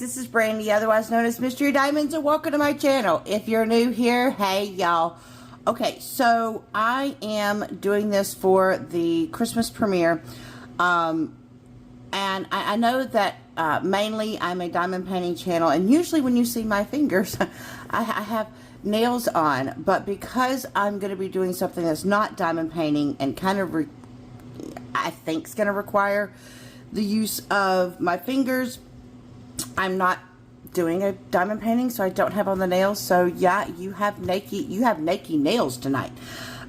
this is Brandy, otherwise known as Mystria Diamonds, and welcome to my channel. If you're new here, hey y'all. Okay, so I am doing this for the Christmas premiere, and I know that mainly I'm a diamond painting channel, and usually when you see my fingers, I have nails on, but because I'm going to be doing something that's not diamond painting and kind of, I think is going to require the use of my fingers, I'm not doing a diamond painting, so I don't have on the nails. So yeah, you have naked nails tonight.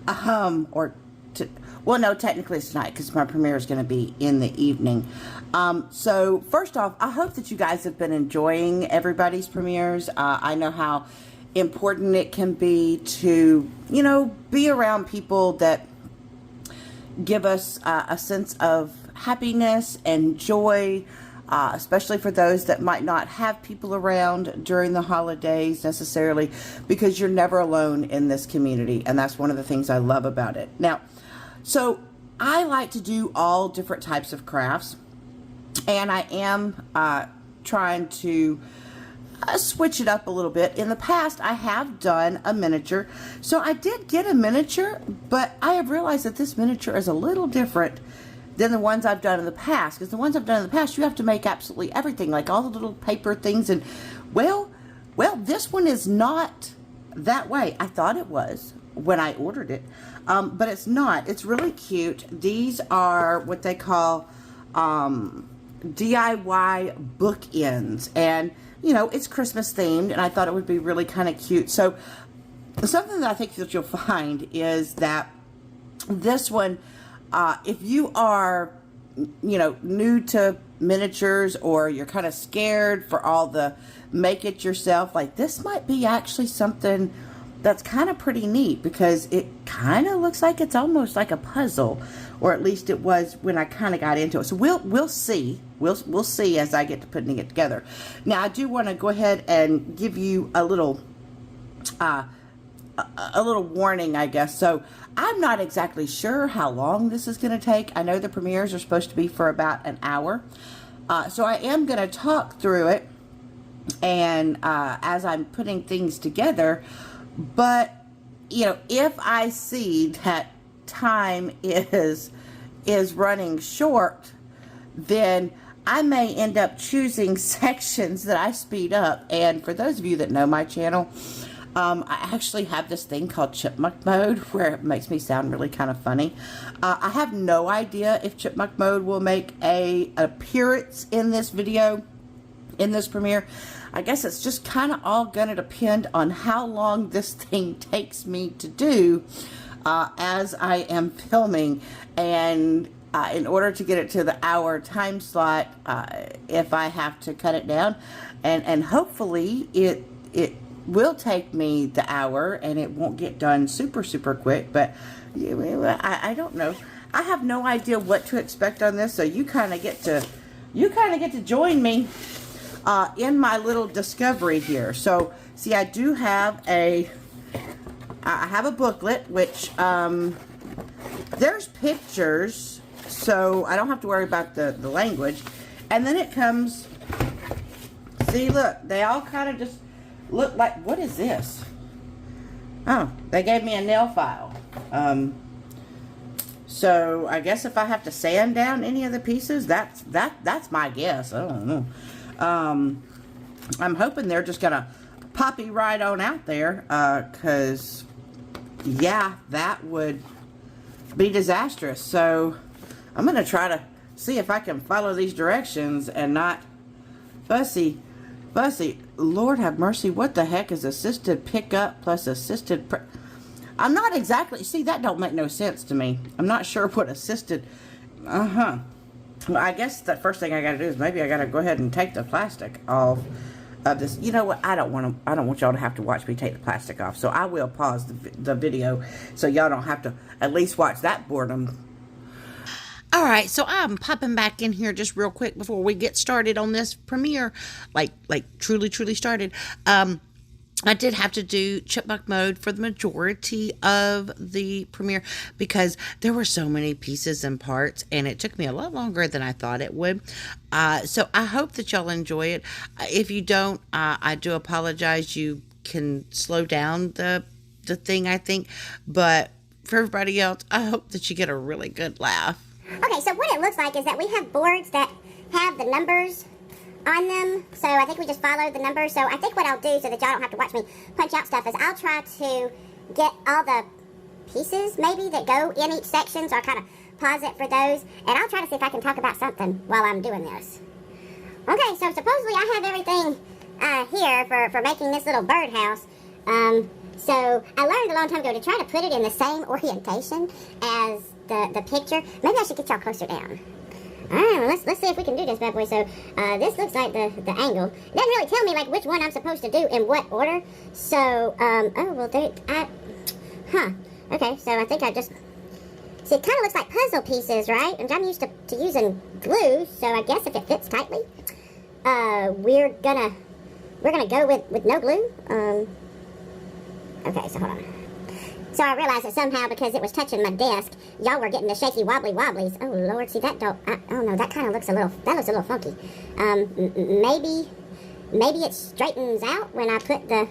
Well, no, technically it's tonight because my premiere is going to be in the evening. So first off, I hope that you guys have been enjoying everybody's premieres. I know how important it can be to, you know, be around people that give us a sense of happiness and joy, especially for those that might not have people around during the holidays necessarily, because you're never alone in this community, and that's one of the things I love about it. Now, so I like to do all different types of crafts, and I am trying to switch it up a little bit. In the past, I have done a miniature, so I did get a miniature, but I have realized that this miniature is a little different than the ones I've done in the past, because the ones I've done in the past, you have to make absolutely everything, like all the little paper things, and well, this one is not that way. I thought it was when I ordered it, but it's not. It's really cute. These are what they call DIY bookends, and you know, it's Christmas themed, and I thought it would be really kind of cute. So something that I think that you'll find is that this one, if you are, you know, new to miniatures, or you're kind of scared for all the make it yourself, like this might be actually something that's kind of pretty neat, because it kind of looks like it's almost like a puzzle, or at least it was when I kind of got into it. So we'll see. We'll see as I get to putting it together. Now, I do want to go ahead and give you a little warning, I guess. So I'm not exactly sure how long this is going to take. I know the premieres are supposed to be for about an hour. So I am going to talk through it, and as I'm putting things together. But, you know, if I see that time is running short, then I may end up choosing sections that I speed up. And for those of you that know my channel, I actually have this thing called chipmunk mode, where it makes me sound really kind of funny. I have no idea if chipmunk mode will make an appearance in this video, in this premiere. I guess it's just kind of all going to depend on how long this thing takes me to do as I am filming. And in order to get it to the hour time slot, if I have to cut it down, and hopefully it will take me the hour and it won't get done super quick, but I don't know. I have no idea what to expect on this, so you kind of get to join me in my little discovery here. So see, I do have I have a booklet, which there's pictures, so I don't have to worry about the language. And then it comes, see, look, they all kind of just look like, what is this? Oh, they gave me a nail file. So I guess if I have to sand down any of the pieces, that's my guess. I don't know. I'm hoping they're just gonna poppy right on out there, cause yeah, that would be disastrous. So I'm gonna try to see if I can follow these directions and not fussy. Lord have mercy, what the heck is assisted pickup plus assisted I'm not exactly, see, that don't make no sense to me. I'm not sure what assisted, Well, I guess the first thing I got to do is maybe I got to go ahead and take the plastic off of this. You know what? I don't want y'all to have to watch me take the plastic off. So I will pause the video so y'all don't have to at least watch that boredom. All right, so I'm popping back in here just real quick before we get started on this premiere, like truly started. I did have to do chipmunk mode for the majority of the premiere because there were so many pieces and parts, and it took me a lot longer than I thought it would. So I hope that y'all enjoy it. If you don't, I do apologize. You can slow down the thing, I think, but for everybody else, I hope that you get a really good laugh. Okay, so what it looks like is that we have boards that have the numbers on them, so I think we just follow the numbers. So I think what I'll do, so that y'all don't have to watch me punch out stuff, is I'll try to get all the pieces maybe that go in each section, so I'll kind of pause it for those, and I'll try to see if I can talk about something while I'm doing this. Okay, so supposedly I have everything here for making this little birdhouse. So I learned a long time ago to try to put it in the same orientation as the picture. Maybe I should get y'all closer down. Alright, well, let's see if we can do this bad boy. So, this looks like the angle. It doesn't really tell me, like, which one I'm supposed to do in what order. So, oh, well, okay, so I think I just... See, it kind of looks like puzzle pieces, right? And I'm used to using glue, so I guess if it fits tightly, we're gonna go with no glue. Okay, so hold on. So I realized that somehow, because it was touching my desk, y'all were getting the shaky wobbly wobblies. Oh Lord, see that don't, oh no, that kind of looks a little funky. Maybe it straightens out when I put the,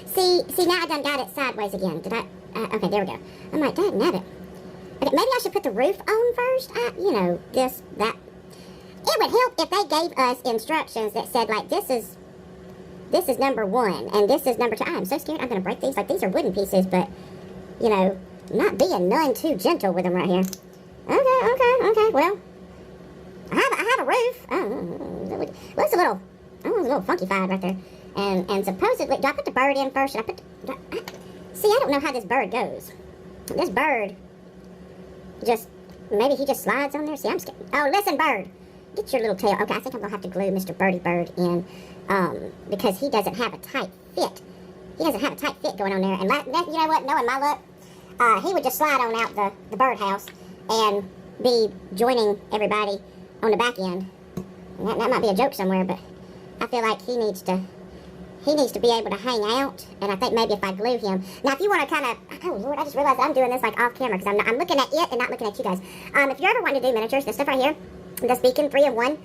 see now I done got it sideways again. Did I, okay, there we go. I'm like, dang nabbit. Okay, maybe I should put the roof on first. You know, this, that. It would help if they gave us instructions that said, like, this is number 1, and this is number 2. I am so scared I'm going to break these. Like, these are wooden pieces, but, you know, not being none too gentle with them right here. Okay, well, I have a roof. Oh, it looks a little funky-fied right there. And supposedly, do I put the bird in first? Should I put see, I don't know how this bird goes. This bird maybe he just slides on there. See, I'm scared. Oh, listen, bird. Get your little tail. Okay, I think I'm going to have to glue Mr. Birdie Bird in, because he doesn't have a tight fit. He doesn't have a tight fit going on there. And you know what? Knowing my luck, he would just slide on out the birdhouse and be joining everybody on the back end. And that might be a joke somewhere, but I feel like he needs to be able to hang out, and I think maybe if I glue him. Now, if you want to kind of, oh Lord, I just realized I'm doing this like off camera because I'm looking at it and not looking at you guys. If you ever want to do miniatures, this stuff right here, this beacon 3-in-1,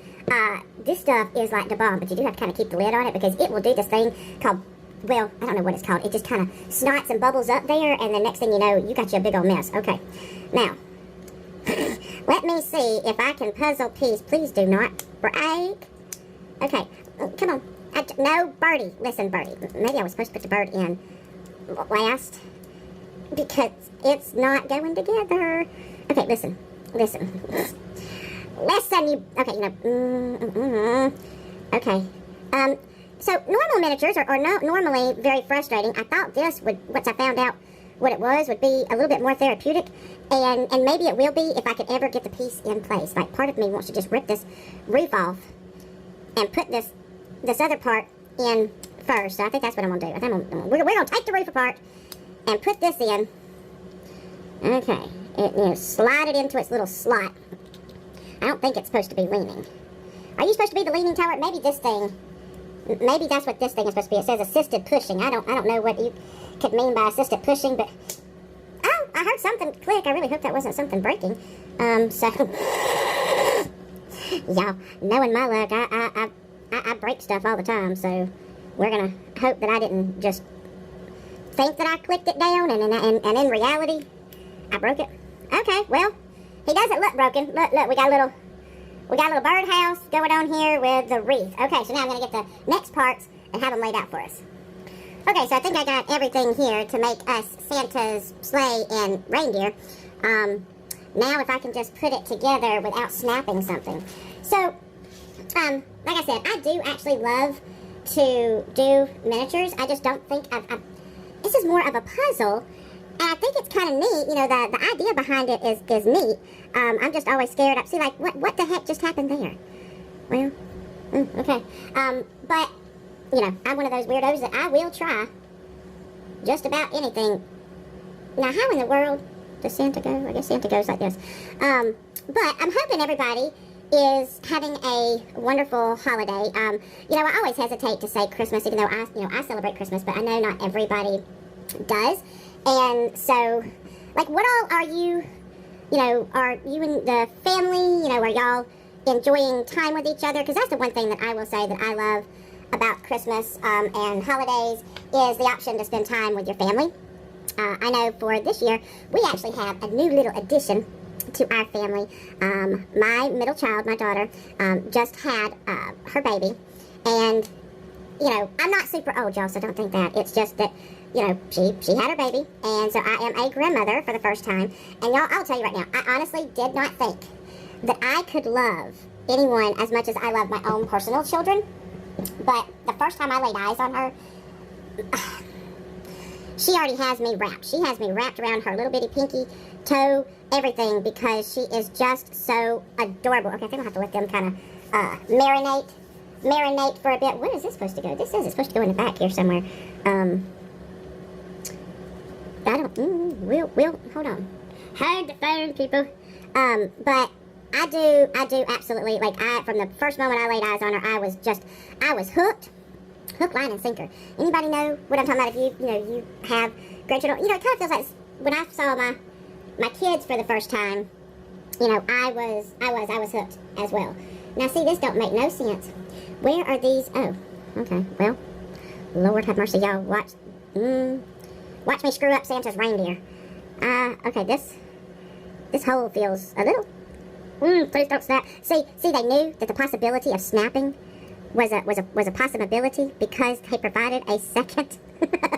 this stuff is like the bomb, but you do have to kind of keep the lid on it because it will do this thing called, well, I don't know what it's called. It just kind of snots and bubbles up there, and the next thing you know, you got you a big old mess. Okay, now, let me see if I can puzzle piece. Please do not break. Okay, come on. No, Birdie. Listen, Birdie. Maybe I was supposed to put the bird in last because it's not going together. Okay, listen. Listen, you... Okay, you know... Okay. So, normal miniatures are normally very frustrating. I thought this would, once I found out what it was, would be a little bit more therapeutic. And maybe it will be if I could ever get the piece in place. Like, part of me wants to just rip this roof off and put this other part in first. So I think that's what I'm going to do. I think we're going to take the roof apart and put this in. Okay. Slide it into its little slot. I don't think it's supposed to be leaning. Are you supposed to be the leaning tower? Maybe this thing... Maybe that's what this thing is supposed to be. It says assisted pushing. I don't know what you could mean by assisted pushing, but... Oh, I heard something click. I really hope that wasn't something breaking. So... Y'all, knowing my luck, I break stuff all the time, so we're gonna hope that I didn't just think that I clicked it down, and in reality, I broke it. Okay, well, he doesn't look broken. Look, we got a little birdhouse going on here with the wreath. Okay, so now I'm gonna get the next parts and have them laid out for us. Okay, so I think I got everything here to make us Santa's sleigh and reindeer. Now if I can just put it together without snapping something. So, like I said, I do actually love to do miniatures. I just don't think this is more of a puzzle, and I think it's kind of neat. You know, the idea behind it is neat. I'm just always scared. I see, like, what the heck just happened there? Well, okay. But, you know, I'm one of those weirdos that I will try just about anything. Now, how in the world does Santa go? I guess Santa goes like this. But I'm hoping everybody is having a wonderful holiday. You know, I always hesitate to say Christmas, even though I celebrate Christmas, but I know not everybody does. And so, like, what all are you, are you and the family, are y'all enjoying time with each other? Because that's the one thing that I will say that I love about Christmas and holidays is the option to spend time with your family. I know for this year, we actually have a new little addition to our family. My middle child, my daughter, just had her baby. And, I'm not super old, y'all, so don't think that. It's just that, she had her baby. And so I am a grandmother for the first time. And y'all, I'll tell you right now, I honestly did not think that I could love anyone as much as I love my own personal children. But the first time I laid eyes on her, she already has me wrapped. She has me wrapped around her little bitty pinky toe, everything, because she is just so adorable. Okay, I think I'll have to let them kind of marinate for a bit. Where is this supposed to go? This says it's supposed to go in the back here somewhere. I don't, we'll, hold on. Hold the phone, people. But I do absolutely, like, from the first moment I laid eyes on her, I was hooked. Hook, line, and sinker. Anybody know what I'm talking about? If you have grandchildren, it kind of feels like when I saw my kids for the first time, I was hooked as well. Now, see, this don't make no sense. Where are these? Oh, okay. Well, Lord have mercy, y'all. Watch me screw up Santa's reindeer. Okay, this hole feels a little. Please don't snap. See, they knew that the possibility of snapping was a possibility because they provided a second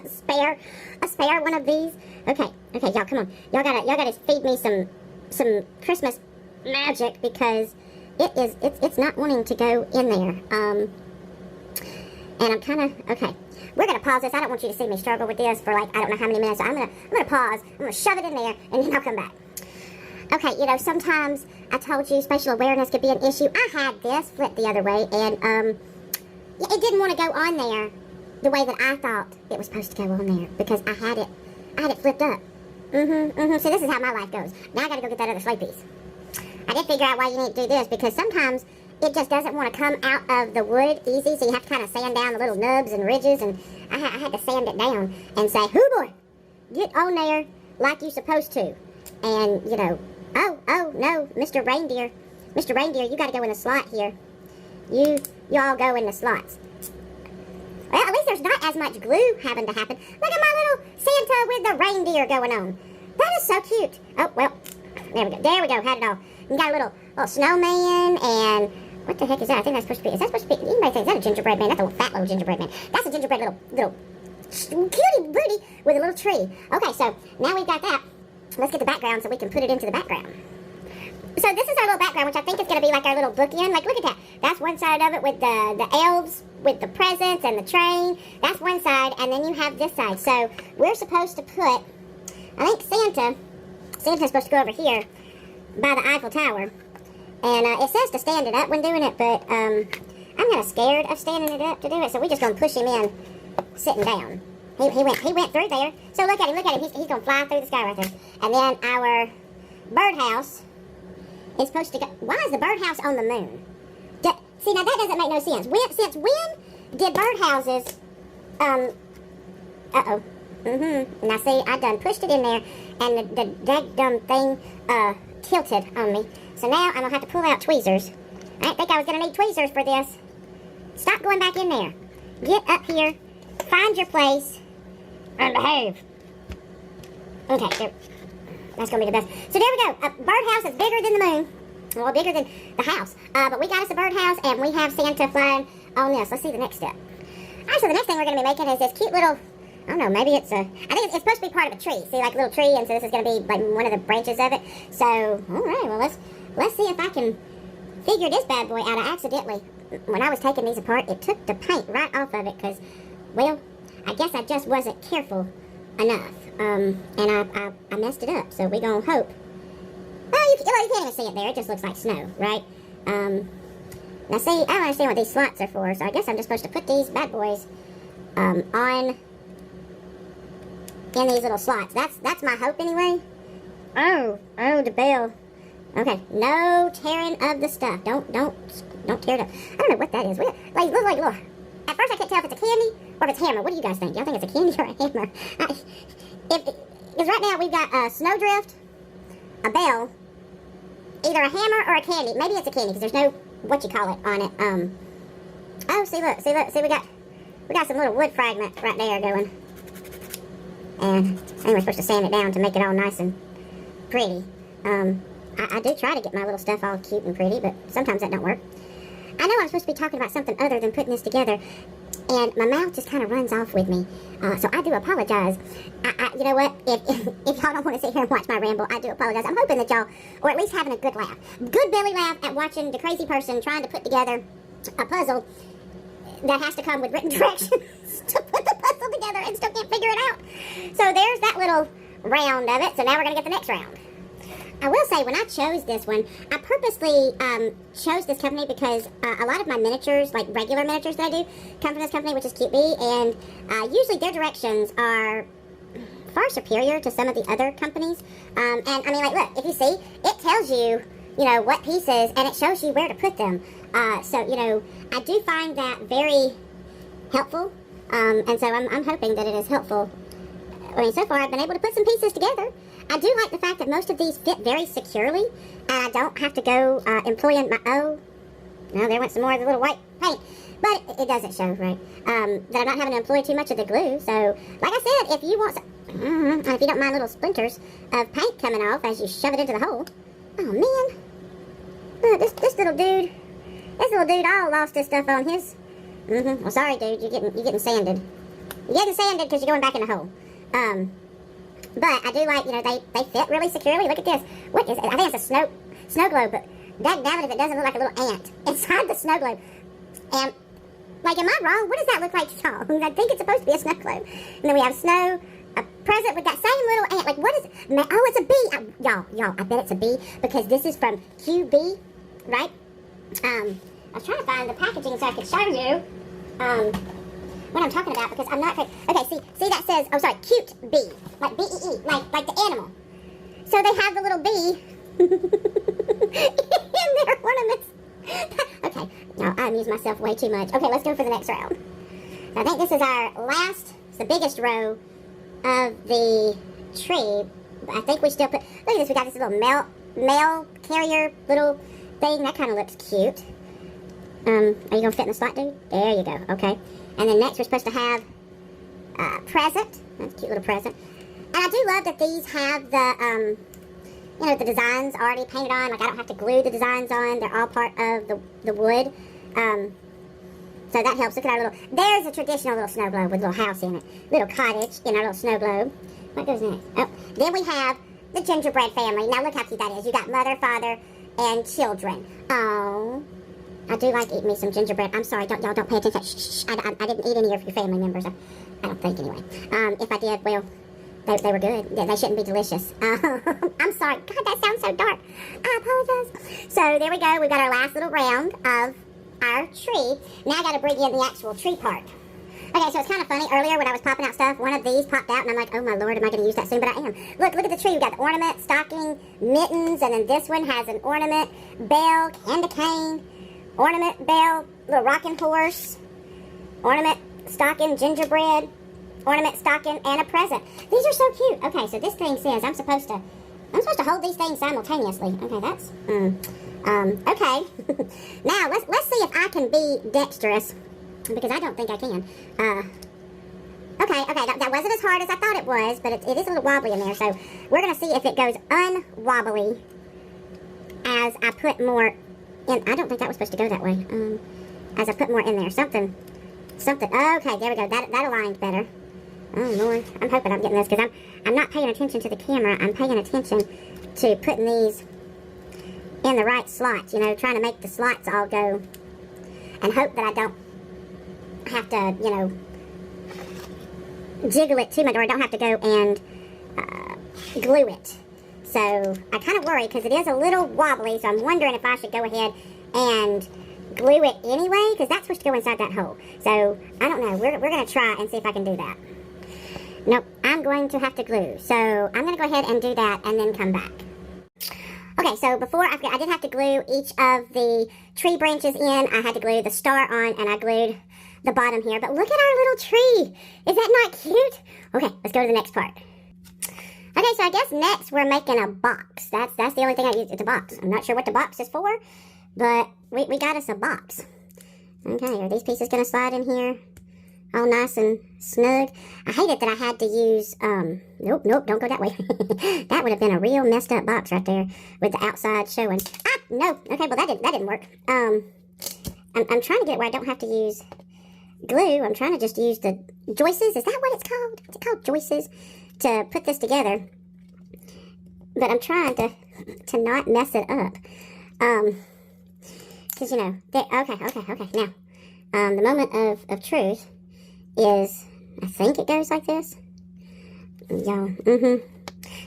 spare one of these. Okay, y'all, come on. Y'all gotta feed me some Christmas magic because it's not wanting to go in there. And I'm kind of, okay. We're gonna pause this. I don't want you to see me struggle with this for like I don't know how many minutes. So I'm gonna pause. I'm gonna shove it in there and then I'll come back. Okay, sometimes I told you spatial awareness could be an issue. I had this flipped the other way, and it didn't want to go on there the way that I thought it was supposed to go on there because I had it flipped up. So this is how my life goes. Now I gotta go get that other sleigh piece. I did figure out why you need to do this because sometimes it just doesn't want to come out of the wood easy, so you have to kind of sand down the little nubs and ridges, and I had to sand it down and say, "Hoo boy, get on there like you're supposed to," and oh no, Mr. Reindeer, you got to go in the slot here. You all go in the slots. Well, at least there's not as much glue having to happen. Look at my little Santa with the reindeer going on. That is so cute. Oh well, there we go. Had it all. You got a little snowman and. What the heck is that? I think that's supposed to be. Is that supposed to be? Anybody think is that a gingerbread man? That's a fat little gingerbread man. That's a gingerbread little cutie booty with a little tree. Okay, so now we've got that. Let's get the background so we can put it into the background. So this is our little background, which I think is going to be like our little bookend. Like, look at that. That's one side of it with the elves, with the presents and the train. That's one side, and then you have this side. So we're supposed to put, I think Santa's supposed to go over here by the Eiffel Tower. And it says to stand it up when doing it, but I'm kind of scared of standing it up to do it, so we're just going to push him in sitting down. He went through there. So look at him. He's going to fly through the sky right there. And then our birdhouse is supposed to go. Why is the birdhouse on the moon? See, now that doesn't make no sense. Since when did birdhouses, Now see, I done pushed it in there, and the daggum thing, tilted on me. So now I'm going to have to pull out tweezers. I didn't think I was going to need tweezers for this. Stop going back in there. Get up here. Find your place. And behave. Okay, there. That's going to be the best. So there we go. A birdhouse is bigger than the moon. Well, bigger than the house. But we got us a birdhouse, and we have Santa flying on this. Let's see the next step. All right, so the next thing we're going to be making is this cute little... I don't know, maybe it's a... I think it's supposed to be part of a tree. See, like a little tree, and so this is going to be like one of the branches of it. So, all right, well, let's see if I can figure this bad boy out. I accidentally, when I was taking these apart, it took the paint right off of it because, well, I guess I just wasn't careful enough. And I messed it up, so we're going to hope. Well, you can't even see it there. It just looks like snow, right? Now, see, I don't understand what these slots are for, so I guess I'm just supposed to put these bad boys on... in these little slots. That's my hope anyway. Oh, the bell. Okay, no tearing of the stuff. Don't tear it up. I don't know what that is. Look like little. At first I can't tell if it's a candy or if it's a hammer. What do you guys think? Y'all think it's a candy or a hammer? Because right now we've got a snowdrift, a bell, either a hammer or a candy. Maybe it's a candy because there's no what you call it on it. Oh, see, we got some little wood fragment right there going. And I think we're supposed to sand it down to make it all nice and pretty. I do try to get my little stuff all cute and pretty, but sometimes that don't work. I know I'm supposed to be talking about something other than putting this together, and my mouth just kind of runs off with me. So I do apologize. You know what? If y'all don't want to sit here and watch my ramble, I do apologize. I'm hoping that y'all, or at least having a good laugh. Good belly laugh at watching the crazy person trying to put together a puzzle that has to come with written directions to put the puzzle together and still can't figure it out. So there's that little round of it. So now we're going to get the next round. I will say, when I chose this one, I purposely chose this company because a lot of my miniatures, like regular miniatures that I do, come from this company, which is Cute Bee, and usually their directions are far superior to some of the other companies. And I mean, like, look, if you see, it tells you, you know, what pieces, and it shows you where to put them. So, you know, I do find that very helpful, and so I'm hoping that it is helpful. I mean, so far I've been able to put some pieces together. I do like the fact that most of these fit very securely, and I don't have to go employing my, oh, no, there went some more of the little white paint, but it doesn't show, right, that I'm not having to employ too much of the glue. So, like I said, if you want some, if you don't mind little splinters of paint coming off as you shove it into the hole, oh man, look, this little dude all lost his stuff on his, well, sorry dude, you're getting sanded. You're getting sanded because you're going back in the hole. But I do like, you know, they fit really securely. Look at this. What is it? I think it's a snow globe, but dadgummit if it doesn't look like a little ant inside the snow globe. And, like, am I wrong? What does that look like to y'all? I think it's supposed to be a snow globe. And then we have snow, a present with that same little ant. Like, what is it? Oh, it's a bee. Y'all, I bet it's a bee because this is from QB, right? I was trying to find the packaging so I could show you. What I'm talking about, because I'm not, okay, see that says, oh sorry, Cute Bee, like B-E-E, like the animal. So they have the little bee in their ornaments. Okay, no, I amuse myself way too much. Okay, let's go for the next round. So I think this is our last, it's the biggest row of the tree. I think we still put, look at this, we got this little mail carrier little thing, that kind of looks cute. Are you going to fit in the slot, dude? There you go, okay. And then next we're supposed to have a present. That's a cute little present. And I do love that these have the, you know, the designs already painted on. Like, I don't have to glue the designs on. They're all part of the wood. So that helps. Look at our little, there's a traditional little snow globe with a little house in it. Little cottage in our little snow globe. What goes next? Oh, then we have the gingerbread family. Now look how cute that is. You got mother, father, and children. Oh. I do like eating me some gingerbread. I'm sorry, y'all don't pay attention. Shh, I didn't eat any of your family members. I don't think, anyway. If I did, well, they were good. Yeah, they shouldn't be delicious. I'm sorry. God, that sounds so dark. I apologize. So, there we go. We've got our last little round of our tree. Now I got to bring in the actual tree part. Okay, so it's kind of funny. Earlier when I was popping out stuff, one of these popped out, and I'm like, oh my lord, am I going to use that soon? But I am. Look at the tree. We've got the ornament, stocking, mittens, and then this one has an ornament, bell, candy cane, ornament, bell, little rocking horse, ornament, stocking, gingerbread, ornament, stocking, and a present. These are so cute. Okay, so this thing says I'm supposed to hold these things simultaneously. Okay, that's, okay. Now, let's see if I can be dexterous, because I don't think I can. Okay, that wasn't as hard as I thought it was, but it is a little wobbly in there, so we're going to see if it goes unwobbly as I put more. And I don't think that was supposed to go that way. As I put more in there. Something. Okay, there we go. That aligned better. Oh, Lord. I'm hoping I'm getting this, because I'm not paying attention to the camera. I'm paying attention to putting these in the right slots. You know, trying to make the slots all go. And hope that I don't have to, you know, jiggle it too much. Or I don't have to go and glue it. So, I kind of worry because it is a little wobbly, so I'm wondering if I should go ahead and glue it anyway, because that's supposed to go inside that hole. So, I don't know. We're going to try and see if I can do that. Nope, I'm going to have to glue. So, I'm going to go ahead and do that and then come back. Okay, so before I forget, I did have to glue each of the tree branches in. I had to glue the star on, and I glued the bottom here. But look at our little tree. Is that not cute? Okay, let's go to the next part. Okay, so I guess next we're making a box. That's the only thing I use. It's a box. I'm not sure what the box is for, but we got us a box. Okay, are these pieces going to slide in here? All nice and snug. I hate it that I had to use, nope, don't go that way. That would have been a real messed up box right there with the outside showing. Ah, no. Okay, well, that didn't work. I'm trying to get it where I don't have to use glue. I'm trying to just use the joists. Is that what it's called? Is it called joists? To put this together. But I'm trying to not mess it up. Because, you know, okay. Now, the moment of truth is, I think it goes like this. Y'all,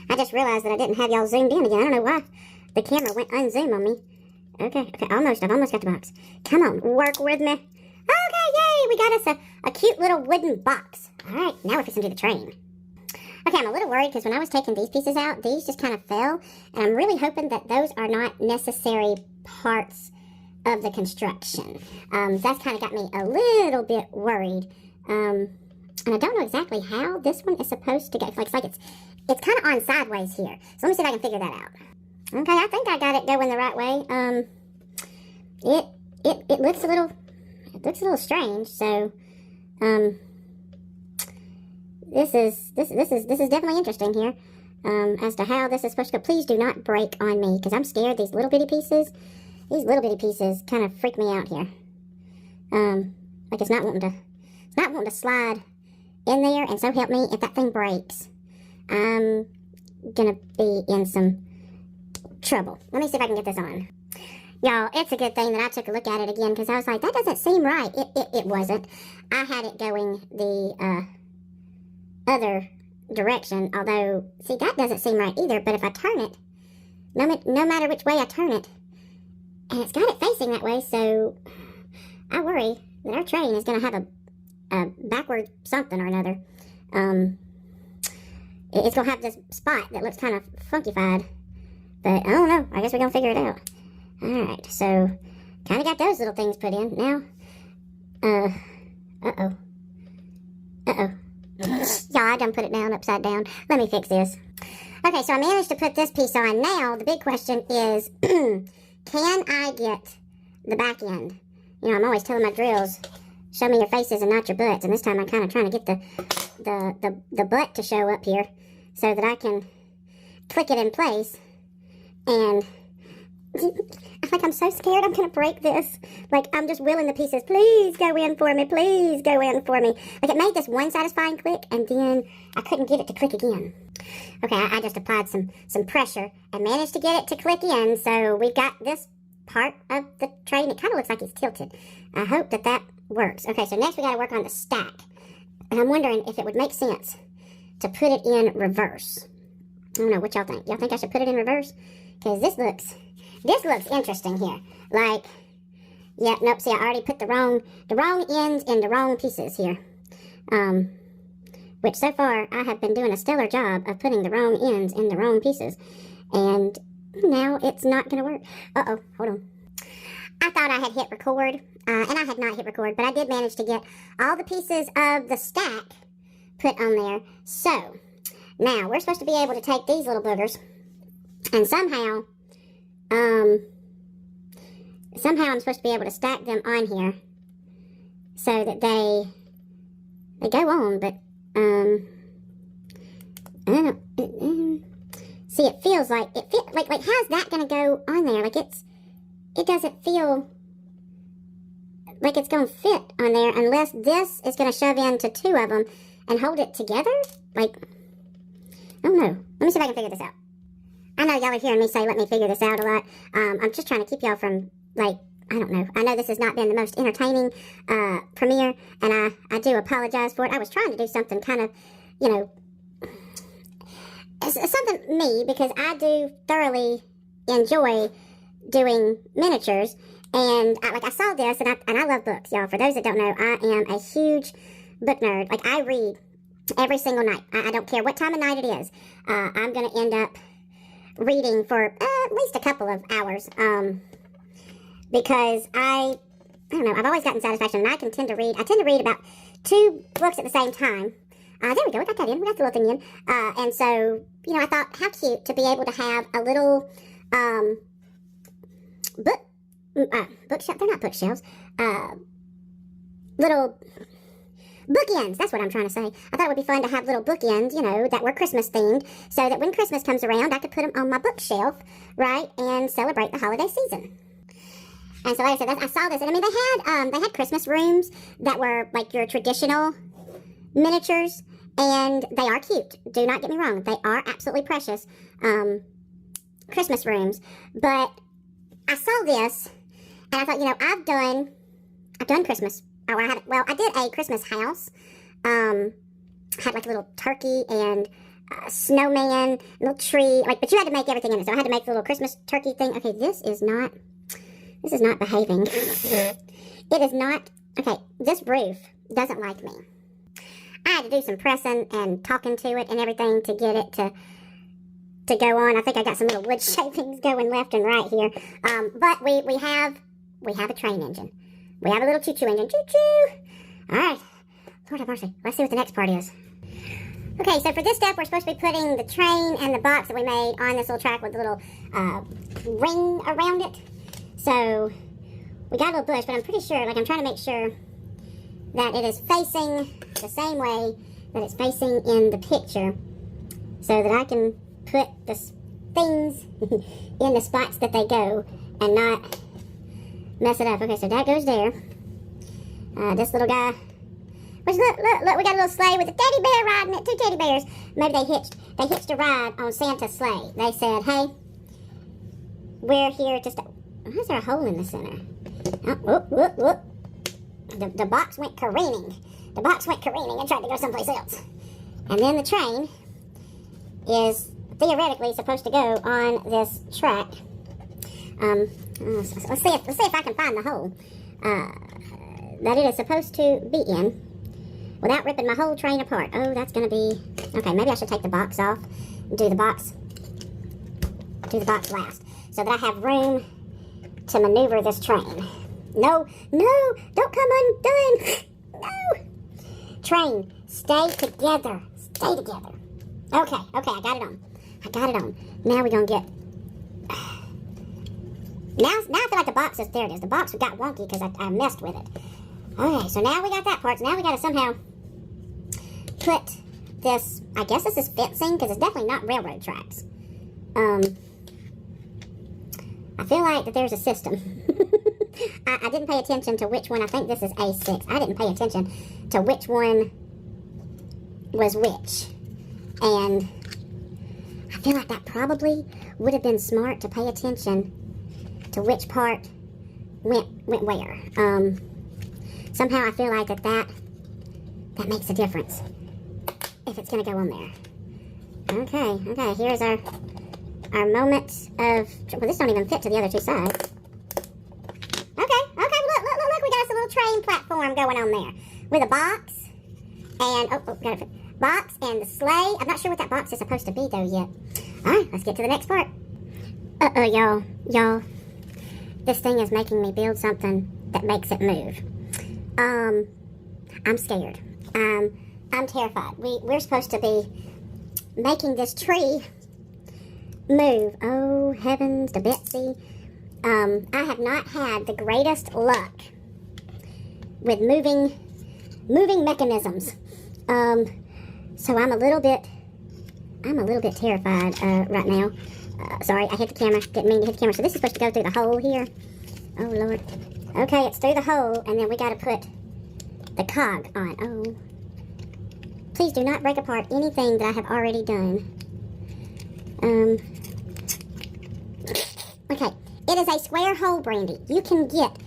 I just realized that I didn't have y'all zoomed in again. I don't know why the camera went unzoom on me. Okay, almost. I've almost got the box. Come on, work with me. Okay, yay, we got us a cute little wooden box. All right, now we're fixing to do the train. Okay, I'm a little worried because when I was taking these pieces out, these just kind of fell. And I'm really hoping that those are not necessary parts of the construction. That's kind of got me a little bit worried. And I don't know exactly how this one is supposed to go. It's like it's kind of on sideways here. So let me see if I can figure that out. Okay, I think I got it going the right way. It looks a little strange. So this is definitely interesting here. As to how this is supposed to go. Please do not break on me because I'm scared. These little bitty pieces kind of freak me out here. Like it's not wanting to slide in there, and so help me if that thing breaks, I'm gonna be in some trouble. Let me see if I can get this on. Y'all, it's a good thing that I took a look at it again because I was like, that doesn't seem right. It wasn't. I had it going the other direction, although, see, that doesn't seem right either, but if I turn it, no matter which way I turn it, and it's got it facing that way, so I worry that our train is going to have a backward something or another. It's going to have this spot that looks kind of funkified, but I don't know. I guess we're going to figure it out. Alright, so kind of got those little things put in. Now, uh-oh. Y'all, I done put it down upside down. Let me fix this. Okay, so I managed to put this piece on. Now, the big question is, can I get the back end? You know, I'm always telling my drills, show me your faces and not your butts. And this time I'm kind of trying to get the butt to show up here so that I can click it in place. And like, I'm so scared I'm going to break this. Like, I'm just willing the pieces. Please go in for me. Please go in for me. Like, it made this one satisfying click, and then I couldn't get it to click again. Okay, I just applied some pressure and managed to get it to click in. So we've got this part of the train. It kind of looks like it's tilted. I hope that works. Okay, so next we got to work on the stack. And I'm wondering if it would make sense to put it in reverse. I don't know what y'all think. Y'all think I should put it in reverse? Because this looks interesting here. Like, yeah, nope, see, I already put the wrong ends in the wrong pieces here. Which so far, I have been doing a stellar job of putting the wrong ends in the wrong pieces. And now it's not going to work. Uh-oh, hold on. I thought I had hit record, and I had not hit record, but I did manage to get all the pieces of the stack put on there. So, now, we're supposed to be able to take these little boogers, and somehow I'm supposed to be able to stack them on here so that they go on, but, I don't know, see, it feels like, like, how's that going to go on there? Like, it doesn't feel like it's going to fit on there unless this is going to shove into two of them and hold it together. Like, I don't know. Let me see if I can figure this out. I know y'all are hearing me say, let me figure this out a lot. I'm just trying to keep y'all from, like, I don't know. I know this has not been the most entertaining premiere, and I do apologize for it. I was trying to do something kind of, you know, something me, because I do thoroughly enjoy doing miniatures, and I saw this, and I love books, y'all. For those that don't know, I am a huge book nerd. Like, I read every single night. I don't care what time of night it is. I'm going to end up reading for at least a couple of hours, because I don't know, I've always gotten satisfaction, and I tend to read about 2 books at the same time. There we go, we got that in, we got the little thing in, and so, you know, I thought, how cute to be able to have a little, bookshelf, they're not bookshelves, little bookends, that's what I'm trying to say. I thought it would be fun to have little bookends, you know, that were Christmas themed, so that when Christmas comes around, I could put them on my bookshelf, right, and celebrate the holiday season. And so, like I said, I saw this, and I mean, they had Christmas rooms that were like your traditional miniatures, and they are cute. Do not get me wrong; they are absolutely precious Christmas rooms. But I saw this, and I thought, you know, I've done Christmas. Oh, I did a Christmas house. Had like a little turkey and a snowman, a little tree, like, but you had to make everything in it. So I had to make the little Christmas turkey thing. Okay, this is not behaving. It is not, okay, this roof doesn't like me. I had to do some pressing and talking to it and everything to get it to go on. I think I got some little wood shavings going left and right here. But we have a train engine. We have a little choo-choo engine. Choo-choo! All right. Lord have mercy. Let's see what the next part is. Okay, so for this step, we're supposed to be putting the train and the box that we made on this little track with a little ring around it. So we got a little bush, but I'm pretty sure, like, I'm trying to make sure that it is facing the same way that it's facing in the picture, so that I can put the things in the spots that they go and not mess it up. Okay, so that goes there. This little guy, which look, we got a little sleigh with a teddy bear riding it, 2 teddy bears. Maybe they hitched a ride on Santa's sleigh. They said, hey, we're here to stay. Why is there a hole in the center? Oh, whoop, whoop. The box went careening. The box went careening and tried to go someplace else. And then the train is theoretically supposed to go on this track. Let's see if I can find the hole that it is supposed to be in without ripping my whole train apart. Oh, that's going to be... Okay, maybe I should take the box off and do the box last, so that I have room to maneuver this train. No, don't come undone. No. Train, stay together. Stay together. Okay, I got it on. Now we're going to get... Now I feel like the box is... There it is. The box got wonky because I messed with it. Okay, so now we got that part. So now we got to somehow put this... I guess this is fencing, because it's definitely not railroad tracks. I feel like that there's a system. I didn't pay attention to which one. I think this is A6. I didn't pay attention to which one was which. And I feel like that probably would have been smart to pay attention to which part went where. Somehow I feel like that makes a difference if it's going to go on there. Okay, here's our moment of... Well, this don't even fit to the other 2 sides. Look, we got us a little train platform going on there with a box and... got it. Box and the sleigh. I'm not sure what that box is supposed to be, though, yet. All right, let's get to the next part. Y'all. This thing is making me build something that makes it move. I'm scared. I'm terrified. We're supposed to be making this tree move. Oh, heavens to Betsy. I have not had the greatest luck with moving mechanisms. So I'm a little bit terrified right now. Sorry, I hit the camera. Didn't mean to hit the camera. So this is supposed to go through the hole here. Oh, Lord. Okay, it's through the hole, and then we got to put the cog on. Oh. Please do not break apart anything that I have already done. Okay, it is a square hole, Brandy. You can get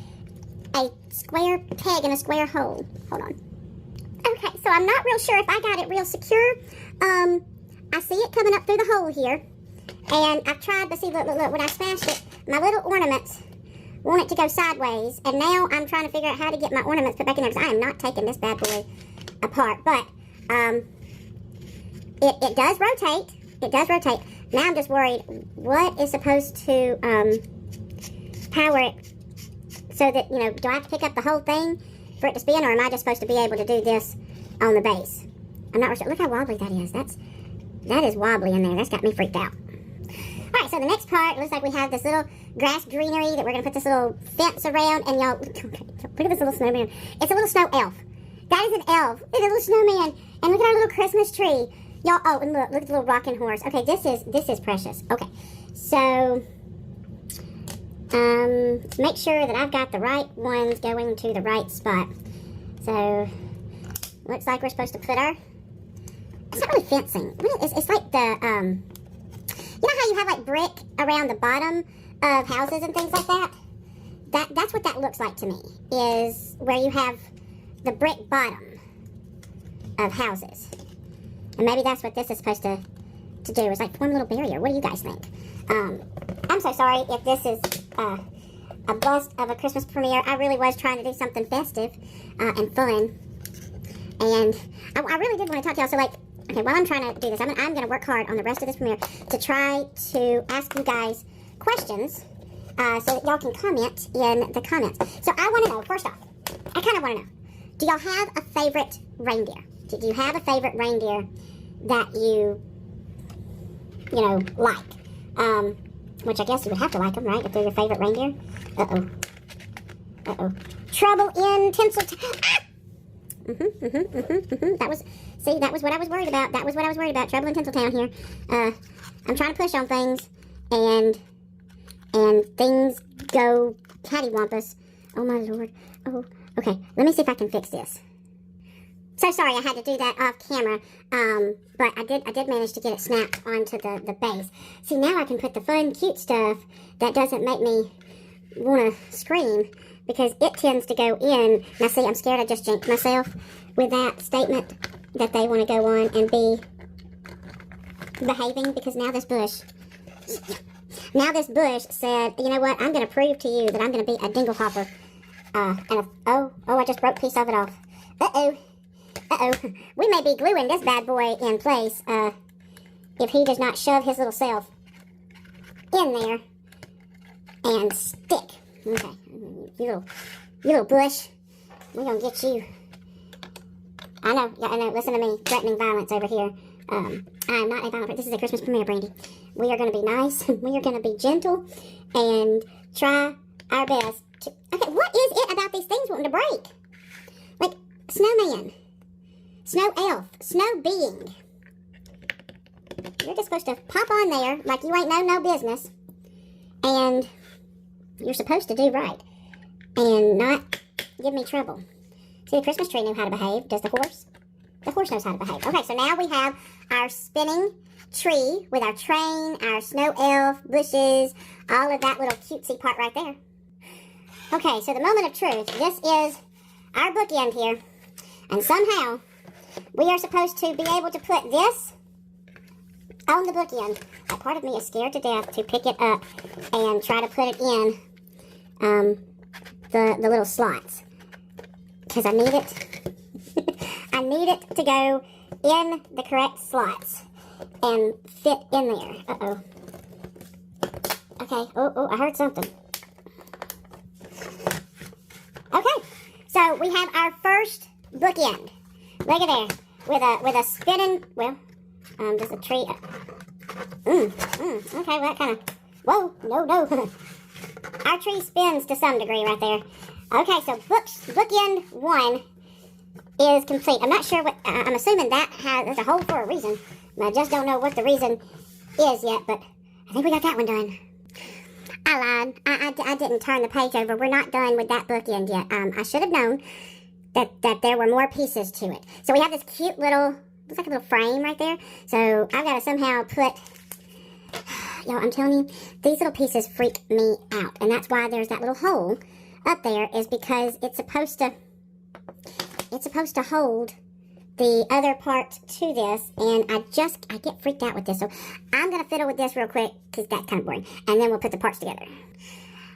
a square peg and a square hole. Hold on. Okay, so I'm not real sure if I got it real secure. I see it coming up through the hole here. And I've tried, but see, look, when I smashed it, my little ornaments want it to go sideways. And now I'm trying to figure out how to get my ornaments put back in there, because I am not taking this bad boy apart. But it does rotate. It does rotate. now I'm just worried, what is supposed to power it so that, you know, do I have to pick up the whole thing for it to spin, or am I just supposed to be able to do this on the base? I'm not sure. Look how wobbly that is. That is wobbly in there. That's got me freaked out. Alright, so the next part, looks like we have this little grass greenery that we're going to put this little fence around, and y'all, look at this little snowman. It's a little snow elf. That is an elf. It's a little snowman. And look at our little Christmas tree. Y'all, oh, and look at the little rocking horse. Okay, this is precious. Okay, so, make sure that I've got the right ones going to the right spot. So, looks like we're supposed to put our, it's not really fencing. It's like the, you know how you have like brick around the bottom of houses and things like that? That's what that looks like to me, is where you have the brick bottom of houses. And maybe that's what this is supposed to do, is like form a little barrier. What do you guys think? I'm so sorry if this is a bust of a Christmas premiere. I really was trying to do something festive and fun. And I really did want to talk to y'all. So like, okay, while I'm trying to do this, I'm going to work hard on the rest of this premiere to try to ask you guys questions so that y'all can comment in the comments. So I want to know, first off, I kind of want to know, do y'all have a favorite reindeer? Do you have a favorite reindeer that you know, like? Which I guess you would have to like them, right, if they're your favorite reindeer? Uh-oh. Uh-oh. Trouble in Tinseltown. Ah! That was what I was worried about. That was what I was worried about. Trouble in Tinseltown here. I'm trying to push on things, and things go cattywampus. Oh my lord. Oh, okay. Let me see if I can fix this. So sorry I had to do that off camera, but I did manage to get it snapped onto the base. See, now I can put the fun, cute stuff that doesn't make me want to scream, because it tends to go in. Now see, I'm scared I just jinxed myself with that statement that they want to go on and be behaving, because now this bush said, you know what, I'm going to prove to you that I'm going to be a dingle hopper. Oh, I just broke a piece of it off. Uh-oh. We may be gluing this bad boy in place if he does not shove his little self in there and stick. Okay, you little bush, we're gonna get you. I know, listen to me, threatening violence over here. I'm not a violent, this is a Christmas premiere, Brandy. We are gonna be nice, we are gonna be gentle, and try our best to, okay, what is it about these things wanting to break? Like, snowman, snow elf, snow being. You're just supposed to pop on there like you ain't no business, and you're supposed to do right and not give me trouble. See, the Christmas tree knew how to behave. Does the horse? The horse knows how to behave. Okay, so now we have our spinning tree with our train, our snow elf, bushes, all of that little cutesy part right there. Okay, so the moment of truth. This is our bookend here, and somehow we are supposed to be able to put this on the bookend. A part of me is scared to death to pick it up and try to put it in the little slots, because I need it. I need it to go in the correct slots and fit in there. Uh-oh. Okay. Oh, I heard something. Okay, so we have our first bookend. Look at there, with a spinning, well, just a tree. Okay, well, that kind of, whoa, no. Our tree spins to some degree right there. Okay, so bookend 1 is complete. I'm not sure what, I'm assuming there's a hole for a reason. I just don't know what the reason is yet, but I think we got that one done. I lied. I didn't turn the page over. We're not done with that bookend yet. I should have known that there were more pieces to it. So we have this cute little, looks like a little frame right there. So I've got to somehow put, y'all, I'm telling you, these little pieces freak me out. And that's why there's that little hole up there, is because it's supposed to hold the other part to this, and I get freaked out with this. So I'm going to fiddle with this real quick, because that's kind of boring. And then we'll put the parts together.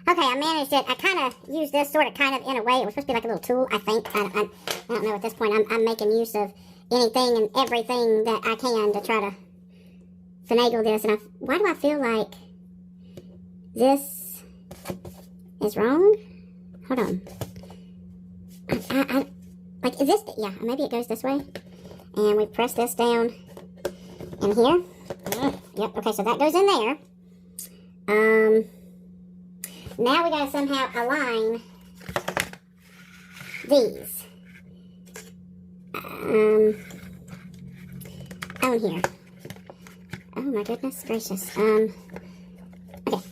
Okay, I managed it. I kind of used this sort of kind of in a way. It was supposed to be like a little tool, I think. I don't know at this point. I'm making use of anything and everything that I can to try to finagle this, and why do I feel like this is wrong? Hold on. Like, is this, yeah, maybe it goes this way. And we press this down in here. Yep, okay, so that goes in there. Now we gotta somehow align these. On here. Oh my goodness gracious. Okay,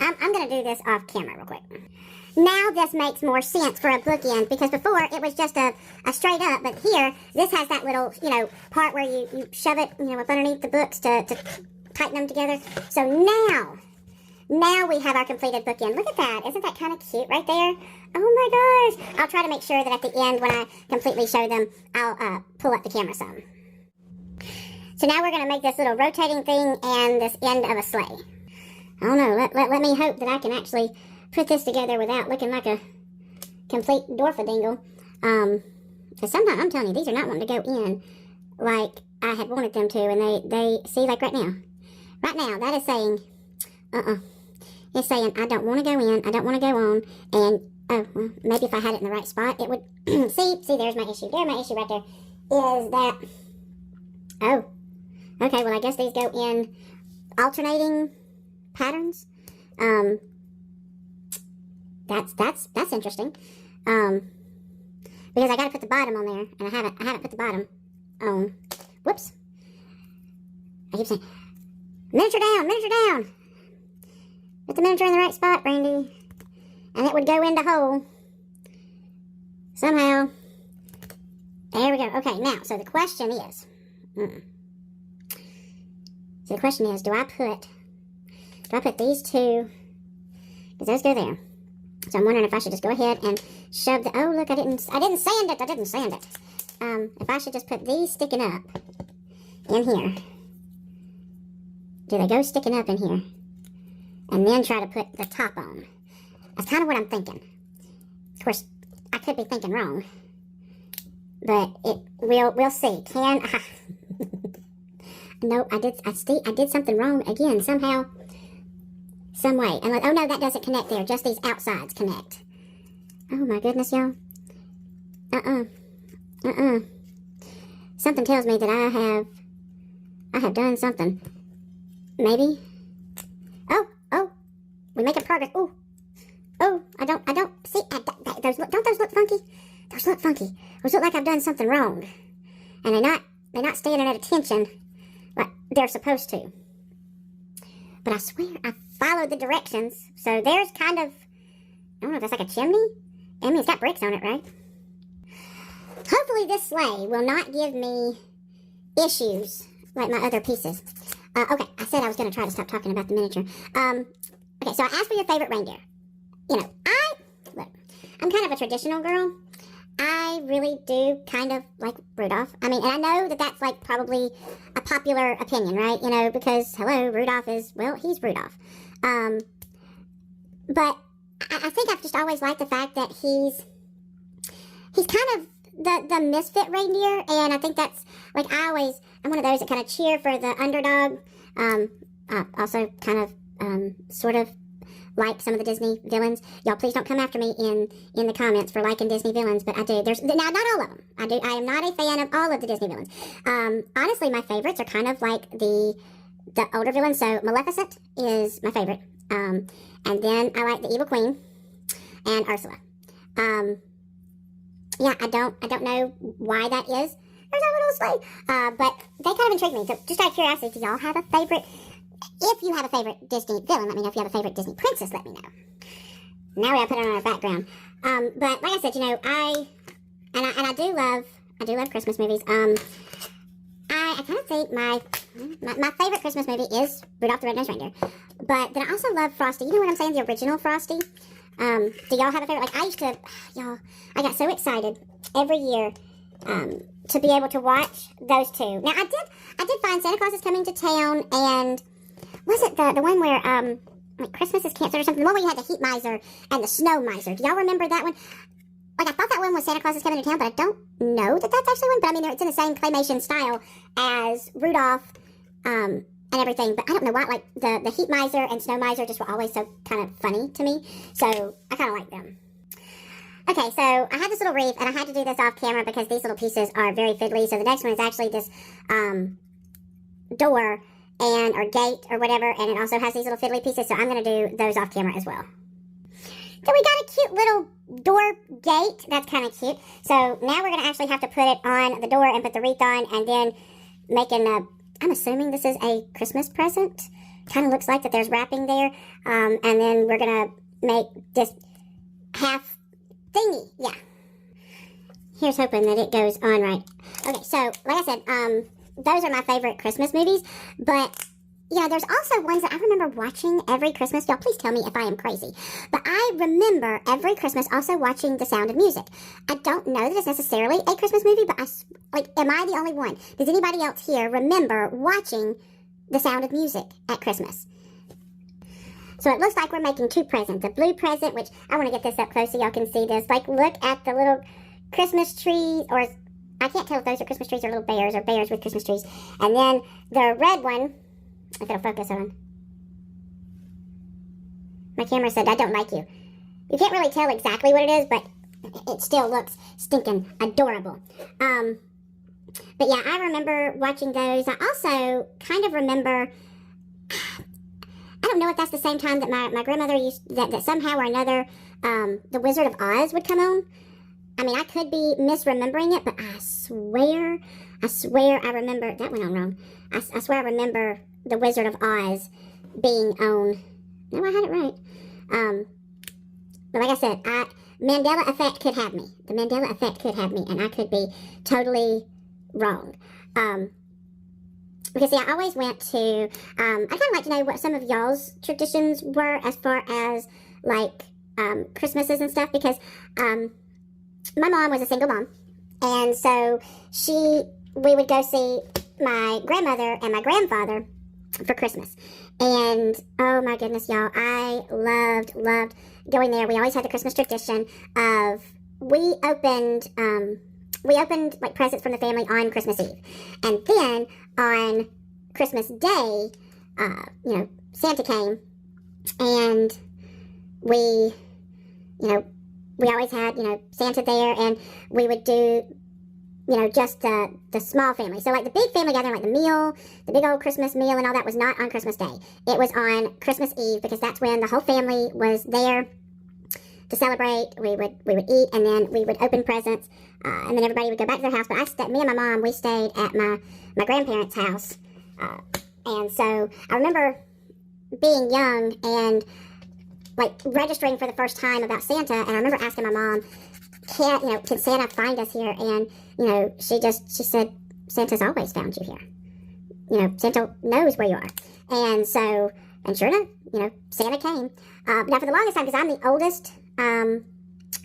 I'm gonna do this off camera real quick. Now this makes more sense for a bookend, because before it was just a straight up, but here, this has that little, part where you shove it, up underneath the books to tighten them together. So now we have our completed bookend. Look at that. Isn't that kind of cute right there? Oh my gosh. I'll try to make sure that at the end, when I completely show them, I'll pull up the camera some. So now we're going to make this little rotating thing and this end of a sleigh. I don't know. Let me hope that I can actually put this together without looking like a complete dorfadingle. Because sometimes, I'm telling you, these are not wanting to go in like I had wanted them to. And they see, like right now, that is saying, it's saying, I don't want to go in, I don't want to go on, and, oh, well, maybe if I had it in the right spot, it would, see, there's my issue. There's my issue right there, is that, oh, okay, well, I guess these go in alternating patterns. That's interesting. Because I gotta put the bottom on there, and I haven't put the bottom on. Whoops. I keep saying, miniature down. Put the miniature in the right spot, Brandy. And it would go into hole. Somehow. There we go. Okay, now, so the question is, do I put these two, because those go there. So I'm wondering if I should just go ahead and shove the, oh look, I didn't sand it. If I should just put these sticking up in here. Do they go sticking up in here? And then try to put the top on. That's kind of what I'm thinking. Of course, I could be thinking wrong. But we'll see. Can I? No, I did something wrong again, somehow, some way. And like, oh no, that doesn't connect there. Just these outsides connect. Oh my goodness, y'all. Something tells me that I have done something. Maybe. Oh, we making progress. Oh, I don't see. Don't those look funky? Those look funky. Those look like I've done something wrong, and they're not standing at attention like they're supposed to. But I swear I followed the directions, so there's kind of, I don't know if that's like a chimney. I mean, it's got bricks on it, right? Hopefully this sleigh will not give me issues like my other pieces. Okay, I said I was going to try to stop talking about the miniature. Okay, so I asked for your favorite reindeer. I'm kind of a traditional girl. I really do kind of like Rudolph. I mean, and I know that that's like probably a popular opinion, right? Because, hello, Rudolph is, well, he's Rudolph. But I think I've just always liked the fact that he's kind of the misfit reindeer, and I think that's, like, I'm one of those that kind of cheer for the underdog. I also kind of, sort of like some of the Disney villains. Y'all, please don't come after me in the comments for liking Disney villains, but I do. Now, not all of them. I am not a fan of all of the Disney villains. Honestly, my favorites are kind of like the older villains. So Maleficent is my favorite. And then I like the Evil Queen and Ursula. Yeah, I don't know why that is. There's our little sleigh. But they kind of intrigue me. So just out of curiosity, do y'all have a favorite? If you have a favorite Disney villain, let me know. If you have a favorite Disney princess, let me know. Now we gotta put it on our background. But like I said, I do love Christmas movies. I kind of think my favorite Christmas movie is Rudolph the Red-Nosed Reindeer. But then I also love Frosty. You know what I'm saying? The original Frosty. Do y'all have a favorite? Like, I used to, I got so excited every year to be able to watch those two. Now, I did find Santa Claus is Coming to Town, and was it the one where, like Christmas is Canceled or something? The one where you had the Heat Miser and the Snow Miser. Do y'all remember that one? Like, I thought that one was Santa Claus is Coming to Town, but I don't know that that's actually one. But I mean, it's in the same claymation style as Rudolph, and and everything, but I don't know why, like, the heat miser and snow miser just were always so kind of funny to me, so I kind of like them. Okay, so I had this little wreath, and I had to do this off camera because these little pieces are very fiddly. So the next one is actually this door or gate or whatever, and it also has these little fiddly pieces, so I'm going to do those off camera as well. So we got a cute little door gate. That's kind of cute. So now we're going to actually have to put it on the door and put the wreath on, and then making a, I'm assuming this is a Christmas present. Kind of looks like that there's wrapping there, and then we're going to make this half thingy, yeah. Here's hoping that it goes on right. Okay, so, like I said, those are my favorite Christmas movies, but, you know, there's also ones that I remember watching every Christmas. Y'all, please tell me if I am crazy. But I remember every Christmas also watching The Sound of Music. I don't know that it's necessarily a Christmas movie, but am I the only one? Does anybody else here remember watching The Sound of Music at Christmas? So it looks like we're making two presents. A blue present, which I want to get this up close so y'all can see this. Like, look at the little Christmas trees, or I can't tell if those are Christmas trees or little bears, or bears with Christmas trees. And then the red one, if it'll focus on. My camera said, I don't like you. You can't really tell exactly what it is, but it still looks stinking adorable. But yeah, I remember watching those. I also kind of remember, I don't know if that's the same time that my grandmother used, that somehow or another, The Wizard of Oz would come on. I mean, I could be misremembering it, but I swear I remember, that went on wrong. I swear I remember The Wizard of Oz being on, no, I had it right. But like I said, Mandela effect could have me. The Mandela effect could have me, and I could be totally wrong. Because, see, I always went to, I kind of like to know what some of y'all's traditions were as far as, like, Christmases and stuff, because my mom was a single mom, and so we would go see my grandmother and my grandfather for Christmas. And, oh my goodness, y'all, I loved going there. We always had the Christmas tradition of, we opened like presents from the family on Christmas Eve. And then on Christmas Day, you know, Santa came, and we always had, you know, Santa there, and we would do, you know, just the small family. So, like, the big family gathering, like the meal, the big old Christmas meal and all that was not on Christmas Day. It was on Christmas Eve, because that's when the whole family was there to celebrate. We would eat, and then we would open presents, and then everybody would go back to their house. But me and my mom, we stayed at my grandparents' house, and so I remember being young and, like, registering for the first time about Santa, and I remember asking my mom, can Santa find us here? And, you know, she said, Santa's always found you here. You know, Santa knows where you are. And so, and sure enough, you know, Santa came. Now, for the longest time, because I'm the oldest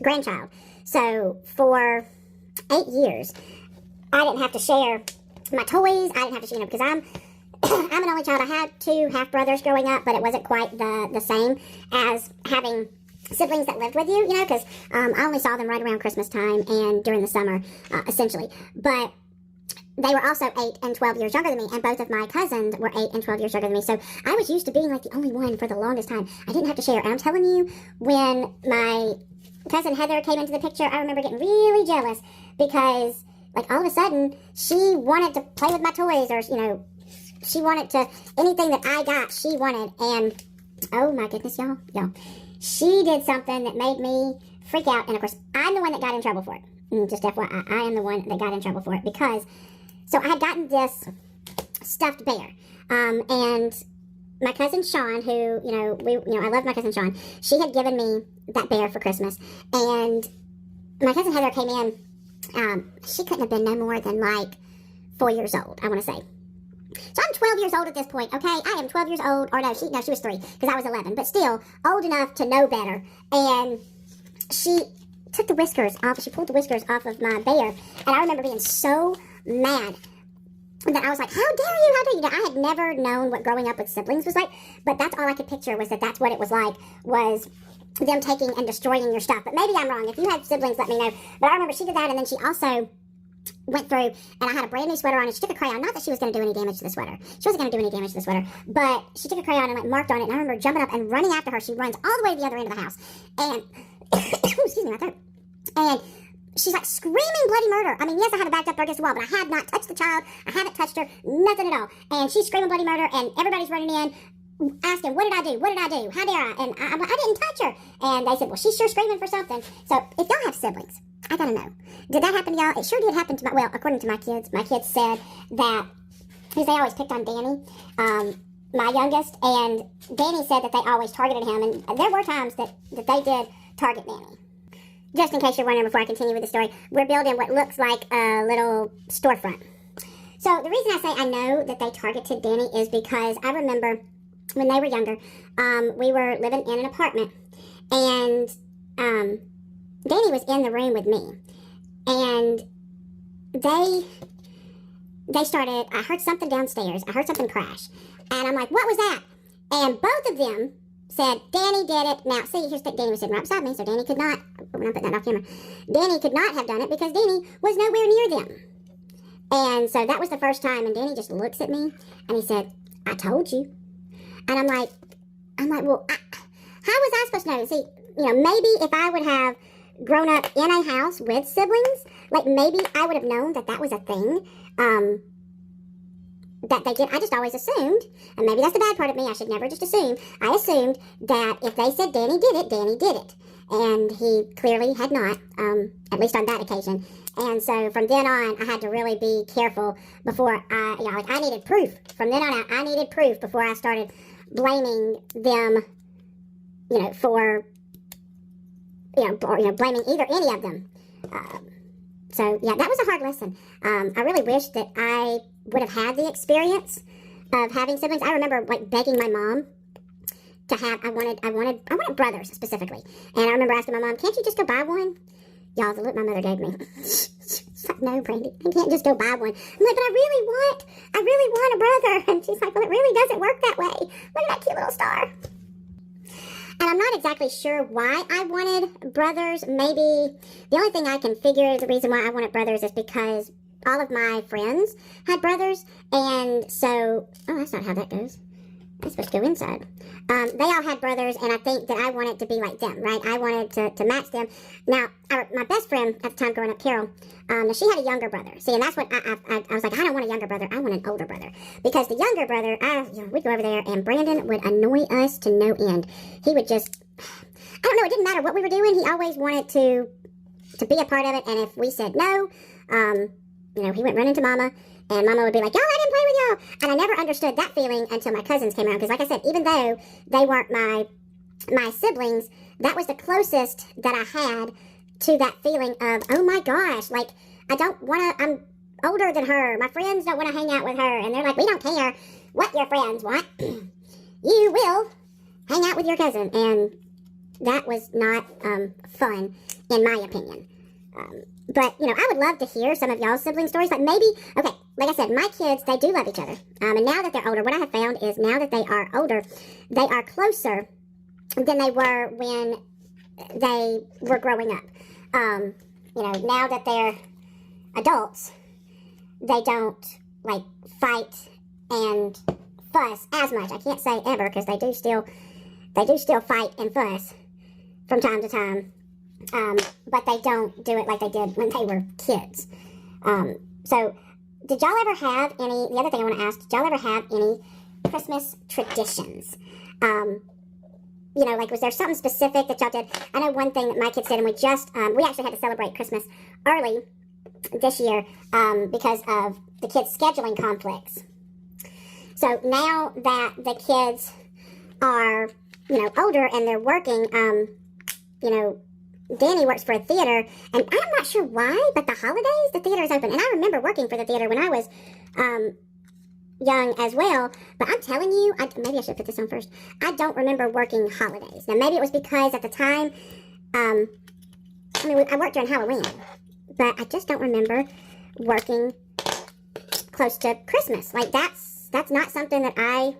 grandchild, so for 8 years, I didn't have to share my toys. I didn't have to share, because I'm an only child. I had 2 half-brothers growing up, but it wasn't quite the same as having siblings that lived with you, you know, because I only saw them right around Christmas time and during the summer, essentially. But they were also 8 and 12 years younger than me, and both of my cousins were 8 and 12 years younger than me. So I was used to being, like, the only one for the longest time. I didn't have to share. And I'm telling you, when my cousin Heather came into the picture, I remember getting really jealous, because, like, all of a sudden, she wanted to play with my toys, or, you know, she wanted to, anything that I got, she wanted. And, oh my goodness, y'all, she did something that made me freak out. And of course, I'm the one that got in trouble for it. Just FYI, I am the one that got in trouble for it, because, so I had gotten this stuffed bear. And my cousin Sean, who, I love my cousin Sean, she had given me that bear for Christmas. And my cousin Heather came in, she couldn't have been no more than, like, 4 years old, I want to say. So I'm 12 years old at this point, okay? I am 12 years old, or no, she was 3, because I was 11, but still old enough to know better. And she took the whiskers off, she pulled the whiskers off of my bear, and I remember being so mad that I was like, how dare you? I had never known what growing up with siblings was like, but that's all I could picture, was that's what it was like, was them taking and destroying your stuff. But maybe I'm wrong. If you have siblings, let me know. But I remember she did that, and then she also went through, and I had a brand new sweater on, and she took a crayon, not that she was going to do any damage to the sweater. She wasn't going to do any damage to the sweater, but she took a crayon and like marked on it, and I remember jumping up and running after her. She runs all the way to the other end of the house, and, excuse me, my throat, and she's like screaming bloody murder. I mean, yes, I have it backed up there against the wall, but I have not touched the child. I haven't touched her, nothing at all. And she's screaming bloody murder, and everybody's running in, asking, what did I do? What did I do? How dare I? And I'm like, I didn't touch her. And they said, well, she's sure screaming for something. So if y'all have siblings, I gotta know, did that happen to y'all? It sure did happen to well, according to my kids said that, because they always picked on Danny, my youngest, and Danny said that they always targeted him, and there were times that they did target Danny. Just in case you're wondering before I continue with the story, we're building what looks like a little storefront. So the reason I say I know that they targeted Danny is because I remember when they were younger, we were living in an apartment, and Danny was in the room with me, and they started, I heard something downstairs, I heard something crash, and I'm like, what was that? And both of them said, Danny did it. Now, see, here's the Danny was sitting right beside me, so Danny could not, when I put that off camera, Danny could not have done it because Danny was nowhere near them. And so that was the first time, and Danny just looks at me, and he said, I told you. And I'm like, well, how was I supposed to know? See, maybe if I would have grown up in a house with siblings, like maybe I would have known that that was a thing, that they did. I just always assumed, and maybe that's the bad part of me, I should never just assume. I assumed that if they said Danny did it, Danny did it. And he clearly had not, at least on that occasion. And so from then on, I had to really be careful before I needed proof. From then on out, I needed proof before I started blaming them, for, blaming any of them. So, yeah, that was a hard lesson. I really wish that I would have had the experience of having siblings. I remember, like, begging my mom to have, I wanted brothers, specifically. And I remember asking my mom, can't you just go buy one? Y'all, the look my mother gave me. She's like, no, Brandy, I can't just go buy one. I'm like, but I really want a brother. And she's like, well, it really doesn't work that way. Look at that cute little star. And I'm not exactly sure why I wanted brothers. Maybe the only thing I can figure the reason why I wanted brothers is because all of my friends had brothers. And so, oh, that's not how that goes. I'm supposed to go inside. They all had brothers, and I think that I wanted to be like them, right? I wanted to match them. Now, my best friend at the time growing up, Carol, she had a younger brother. See, and that's what I was like, I don't want a younger brother. I want an older brother. Because the younger brother, we'd go over there, and Brandon would annoy us to no end. He would just, I don't know, it didn't matter what we were doing. He always wanted to be a part of it, and if we said no, he went running to Mama. And Mama would be like, y'all, I didn't play with y'all. And I never understood that feeling until my cousins came around. Because like I said, even though they weren't my siblings, that was the closest that I had to that feeling of, oh my gosh, like, I'm older than her. My friends don't want to hang out with her. And they're like, we don't care what your friends want. You will hang out with your cousin. And that was not fun, in my opinion. But, I would love to hear some of y'all's sibling stories. Like maybe, okay, like I said, my kids, they do love each other. And now that they're older, what I have found is now that they are older, they are closer than they were when they were growing up. Now that they're adults, they don't, like, fight and fuss as much. I can't say ever because they do still fight and fuss from time to time. But they don't do it like they did when they were kids. So, did y'all ever have any, the other thing I want to ask, did y'all ever have any Christmas traditions? Like, was there something specific that y'all did? I know one thing that my kids did, and we actually had to celebrate Christmas early this year, because of the kids' scheduling conflicts. So, now that the kids are, older and they're working, Danny works for a theater, and I'm not sure why, but the holidays, the theater is open. And I remember working for the theater when I was young as well, but I'm telling you, maybe I should put this on first. I don't remember working holidays. Now, maybe it was because at the time, I worked during Halloween, but I just don't remember working close to Christmas. Like, that's not something that I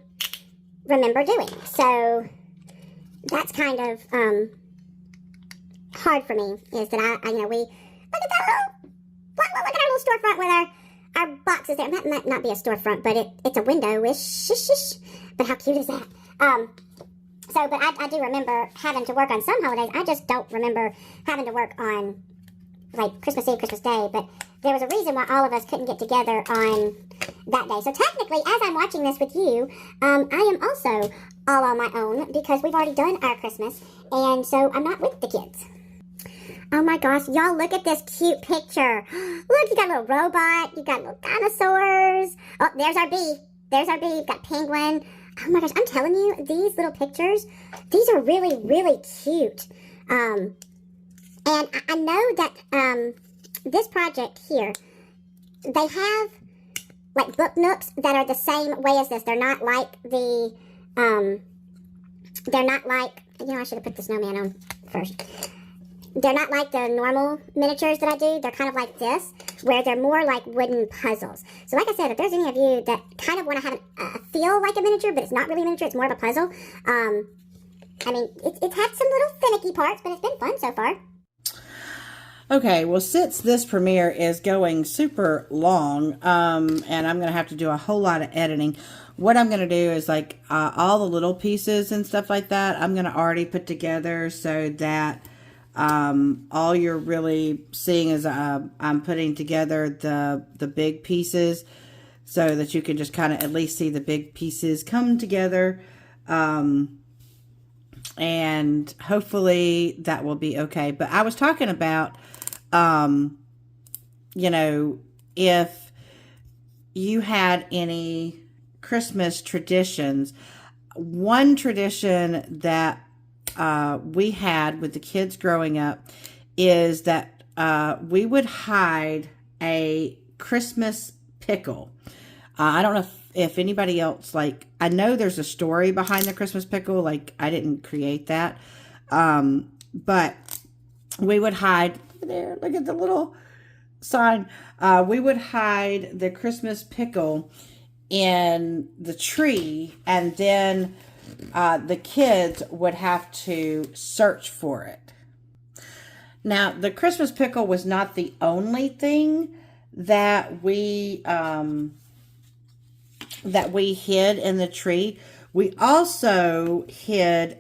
remember doing. So, that's kind of, hard for me, is that we look at our little little storefront with our boxes there. That might not be a storefront, but it's a window-ish. But how cute is that? But I do remember having to work on some holidays. I just don't remember having to work on, like, Christmas Eve, Christmas Day. But there was a reason why all of us couldn't get together on that day. So technically, as I'm watching this with you, I am also all on my own because we've already done our Christmas. And so I'm not with the kids. Oh my gosh, y'all, look at this cute picture. Look, you got a little robot. You got little dinosaurs. Oh, there's our bee. There's our bee. You've got penguin. Oh my gosh, I'm telling you, these little pictures, these are really, really cute. And I know that this project here, they have like book nooks that are the same way as this. They're not like the, they're not like, I should have put the snowman on first. They're not like the normal miniatures that I do. They're kind of like this, where they're more like wooden puzzles. So like I said, if there's any of you that kind of want to have a feel like a miniature, but it's not really a miniature, it's more of a puzzle. It's had some little finicky parts, but it's been fun so far. Okay, well, since this premiere is going super long, and I'm going to have to do a whole lot of editing, what I'm going to do is like all the little pieces and stuff like that, I'm going to already put together so that all you're really seeing is I'm putting together the big pieces so that you can just kind of at least see the big pieces come together. And hopefully that will be okay. But I was talking about, if you had any Christmas traditions. One tradition that we had with the kids growing up is that we would hide a Christmas pickle. I don't know if anybody else, like, I know there's a story behind the Christmas pickle. Like, I didn't create that. But we would hide, there, look at the little sign. We would hide the Christmas pickle in the tree, and then the kids would have to search for it. Now, the Christmas pickle was not the only thing that we hid in the tree. We also hid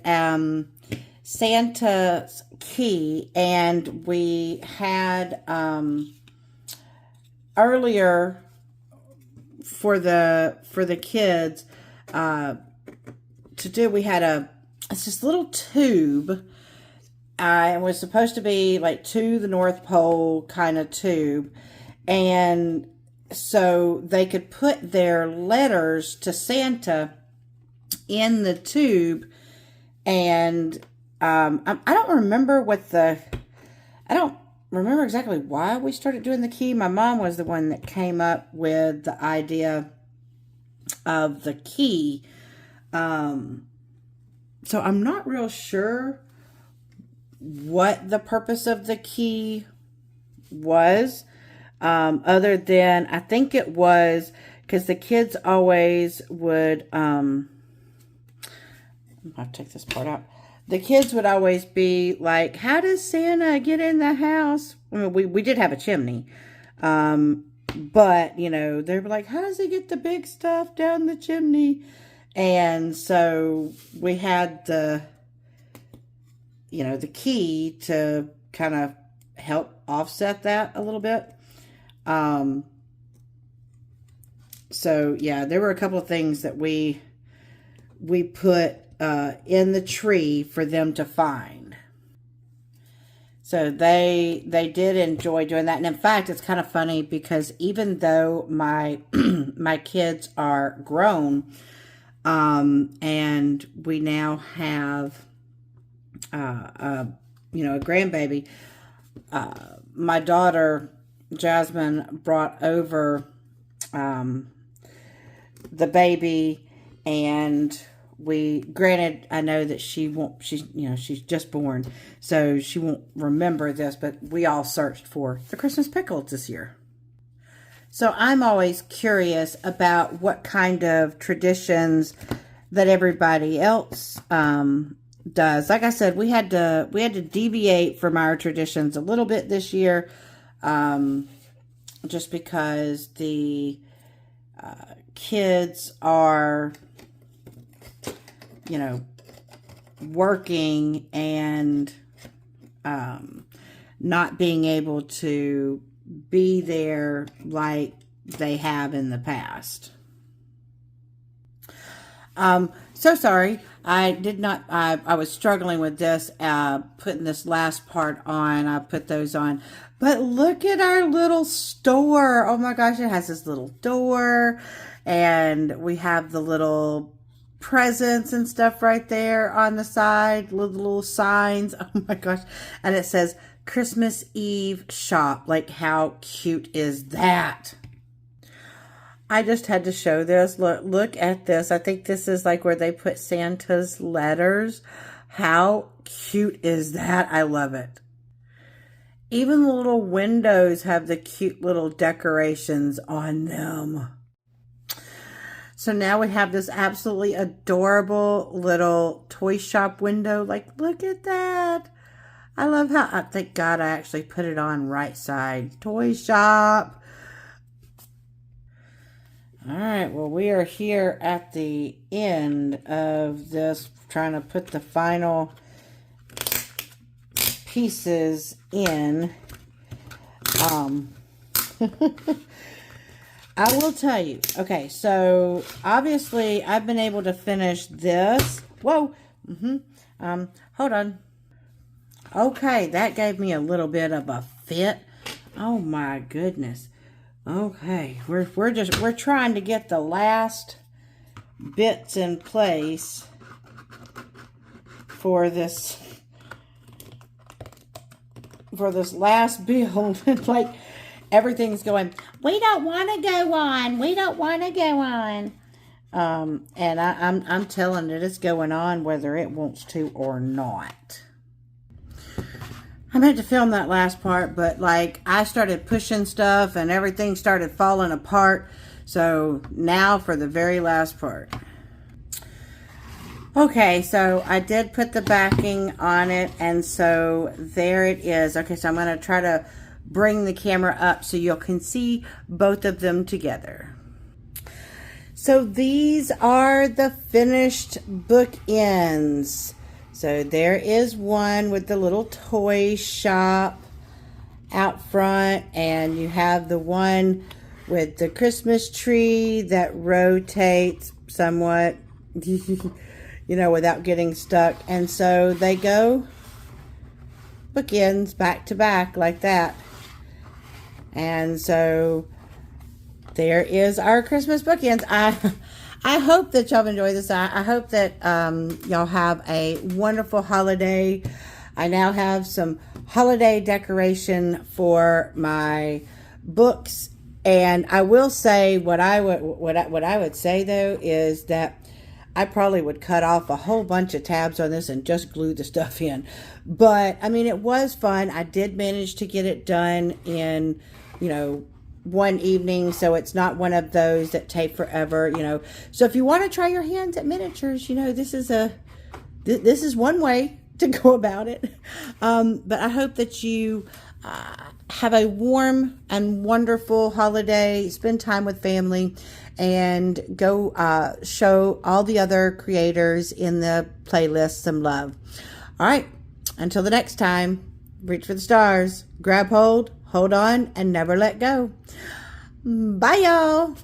Santa's key, and we had earlier for the kids to do, we had it's this little tube. It was supposed to be like to the North Pole kind of tube, and so they could put their letters to Santa in the tube. And I don't remember I don't remember exactly why we started doing the key. My mom was the one that came up with the idea of the key. So I'm not real sure what the purpose of the key was, other than I think it was because the kids always would, I'll take this part out. The kids would always be like, how does Santa get in the house? I mean, we did have a chimney, but, they were like, how does he get the big stuff down the chimney? And so we had the key to kind of help offset that a little bit. So yeah, there were a couple of things that we put in the tree for them to find. So they did enjoy doing that. And in fact, it's kind of funny because even though my kids are grown, and we now have a grandbaby, my daughter Jasmine brought over the baby, and granted, I know that she's just born, so she won't remember this, but we all searched for the Christmas pickles this year. So I'm always curious about what kind of traditions that everybody else does. Like I said, we had to deviate from our traditions a little bit this year. just because the kids are, you know, working and not being able to be there like they have in the past. So sorry. I did not, I was struggling with this, putting this last part on. I put those on. But look at our little store. Oh my gosh, it has this little door. And we have the little presents and stuff right there on the side. Little signs. Oh my gosh. And it says Christmas Eve shop. Like, how cute is that? I just had to show this. Look at this. I think this is like where they put Santa's letters. How cute is that? I love it. Even the little windows have the cute little decorations on them. So now we have this absolutely adorable little toy shop window. Like, look at that. I love how, thank God I actually put it on right side. Toy shop. All right, well, we are here at the end of this, trying to put the final pieces in. I will tell you. Okay, so obviously I've been able to finish this. Whoa. Hold on. Okay, that gave me a little bit of a fit. Oh my goodness. Okay, we're trying to get the last bits in place for this last build. Like, everything's going, we don't want to go on. We don't want to go on. And I'm telling it, it's going on whether it wants to or not. I meant to film that last part, but like, I started pushing stuff and everything started falling apart. So now for the very last part. Okay, so I did put the backing on it, and so there it is. Okay, so I'm going to try to bring the camera up so you can see both of them together. So these are the finished bookends. So there is one with the little toy shop out front, and you have the one with the Christmas tree that rotates somewhat, you know, without getting stuck. And so they go bookends back to back like that. And so there is our Christmas bookends. I hope that y'all enjoy this. I hope that y'all have a wonderful holiday. I now have some holiday decoration for my books, and I will say what I would say though is that I probably would cut off a whole bunch of tabs on this and just glue the stuff in. But I mean, it was fun. I did manage to get it done in, you know, one evening, so it's not one of those that take forever, you know. So if you want to try your hands at miniatures, you know, this is one way to go about it. But I hope that you have a warm and wonderful holiday, spend time with family, and go show all the other creators in the playlist some love. All right, until the next time, reach for the stars, grab hold, hold on, and never let go. Bye, y'all.